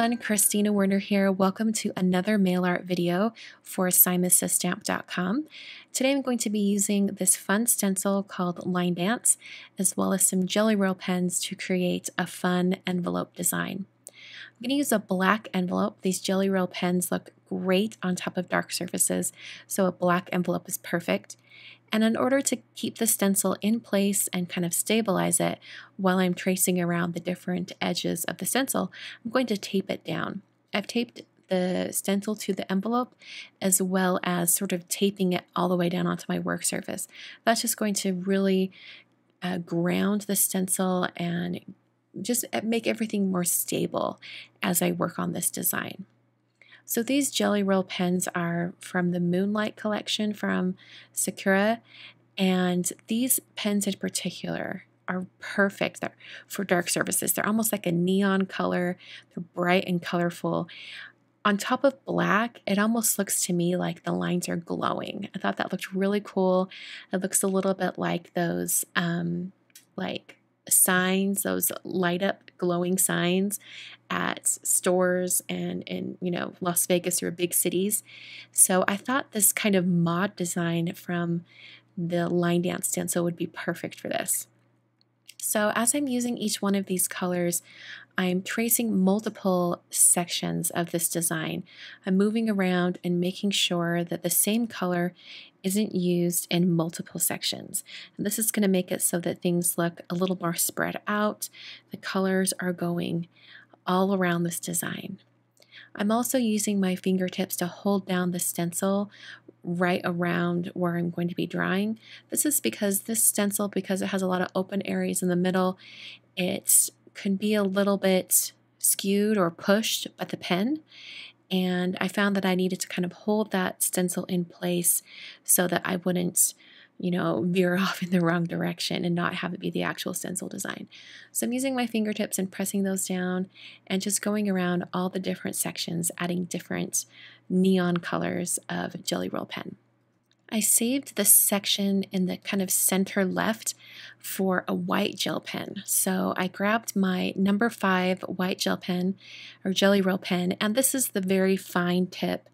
everyone, Kristina Werner here. Welcome to another mail art video for SimonsStamp.com. Today I'm going to be using this fun stencil called Line Dance, as well as some Jelly Roll pens to create a fun envelope design. I'm going to use a black envelope. These Jelly Roll pens look great on top of dark surfaces, so a black envelope is perfect. And in order to keep the stencil in place and kind of stabilize it while I'm tracing around the different edges of the stencil, I'm going to tape it down. I've taped the stencil to the envelope as well as sort of taping it all the way down onto my work surface. That's just going to really ground the stencil and just make everything more stable as I work on this design. So these Jelly Roll pens are from the Moonlight collection from Sakura, and these pens in particular are perfect for dark surfaces. They're almost like a neon color. They're bright and colorful. On top of black, it almost looks to me like the lines are glowing. I thought that looked really cool. It looks a little bit like those like signs, those light up glowing signs at stores and in Las Vegas or big cities. So I thought this kind of mod design from the Line Dance stencil would be perfect for this. So as I'm using each one of these colors, I'm tracing multiple sections of this design. I'm moving around and making sure that the same color isn't used in multiple sections. And this is going to make it so that things look a little more spread out. The colors are going all around this design. I'm also using my fingertips to hold down the stencil right around where I'm going to be drawing. This is because this stencil, because it has a lot of open areas in the middle, it can be a little bit skewed or pushed by the pen. And I found that I needed to kind of hold that stencil in place so that I wouldn't, veer off in the wrong direction and not have it be the actual stencil design. So I'm using my fingertips and pressing those down and just going around all the different sections, adding different neon colors of Jelly Roll pen. I saved this section in the kind of center left for a white gel pen. So I grabbed my number 5 white gel pen or Jelly Roll pen, and this is the very fine tip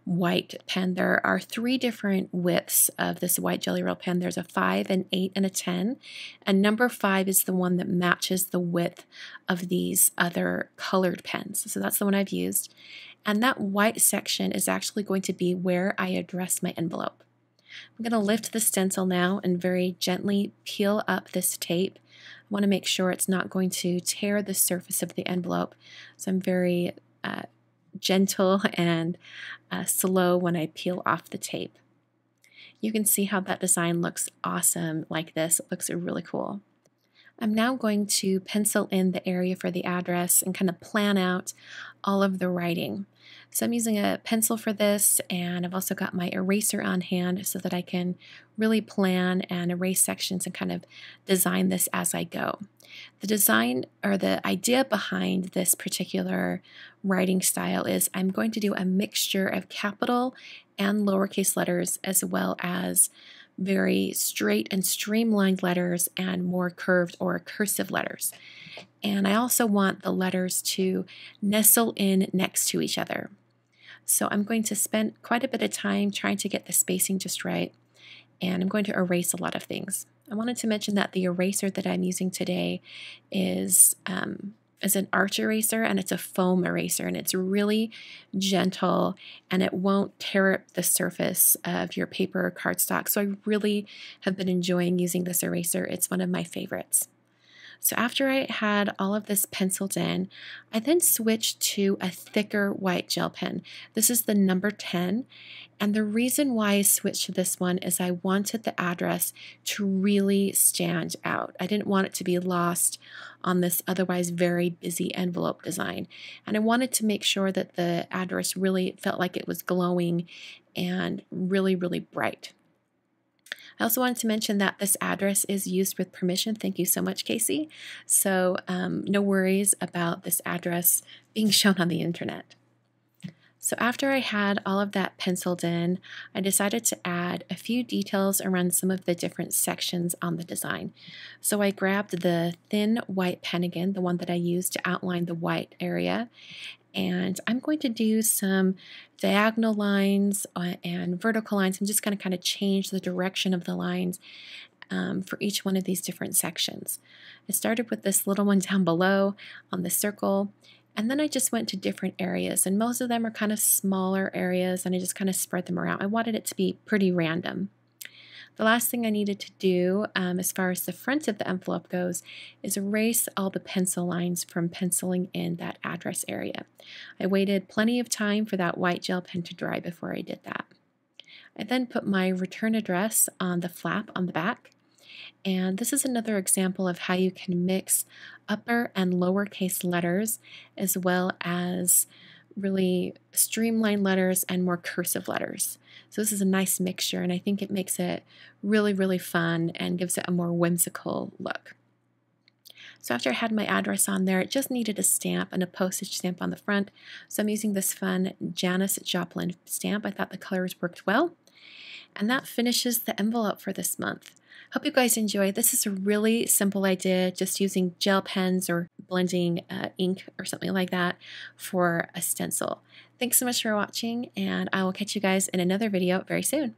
white pen. There are 3 different widths of this white Jelly Roll pen. There's a 5, an 8, and a 10. And number 5 is the one that matches the width of these other colored pens. So that's the one I've used. And that white section is actually going to be where I address my envelope. I'm going to lift the stencil now and very gently peel up this tape. I want to make sure it's not going to tear the surface of the envelope. So I'm very gentle and slow when I peel off the tape. You can see how that design looks awesome like this. It looks really cool. I'm now going to pencil in the area for the address and kind of plan out all of the writing. So I'm using a pencil for this, and I've also got my eraser on hand so that I can really plan and erase sections and kind of design this as I go. The design or the idea behind this particular writing style is I'm going to do a mixture of capital and lowercase letters as well as very straight and streamlined letters and more curved or cursive letters. And I also want the letters to nestle in next to each other. So I'm going to spend quite a bit of time trying to get the spacing just right, and I'm going to erase a lot of things. I wanted to mention that the eraser that I'm using today is an arch eraser, and it's a foam eraser, and it's really gentle and it won't tear up the surface of your paper or cardstock. So I really have been enjoying using this eraser. It's one of my favorites. So after I had all of this penciled in, I then switched to a thicker white gel pen. This is the number 10, and the reason why I switched to this one is I wanted the address to really stand out. I didn't want it to be lost on this otherwise very busy envelope design, and I wanted to make sure that the address really felt like it was glowing and really, really bright. I also wanted to mention that this address is used with permission. Thank you so much, Casey. So no worries about this address being shown on the internet. So after I had all of that penciled in, I decided to add a few details around some of the different sections on the design. So I grabbed the thin white pen again, the one that I used to outline the white area, And I'm going to do some diagonal lines and vertical lines. I'm just going to kind of change the direction of the lines for each one of these different sections. I started with this little one down below on the circle, and then I just went to different areas, and most of them are kind of smaller areas, and I just kind of spread them around. I wanted it to be pretty random. The last thing I needed to do as far as the front of the envelope goes is erase all the pencil lines from penciling in that address area. I waited plenty of time for that white gel pen to dry before I did that. I then put my return address on the flap on the back. And this is another example of how you can mix upper and lowercase letters as well as really streamlined letters and more cursive letters. So this is a nice mixture, and I think it makes it really, really fun and gives it a more whimsical look. So after I had my address on there, it just needed a stamp and a postage stamp on the front. So I'm using this fun Janis Joplin stamp. I thought the colors worked well. And that finishes the envelope for this month. Hope you guys enjoyed. This is a really simple idea, just using gel pens or blending ink or something like that for a stencil. Thanks so much for watching, and I will catch you guys in another video very soon.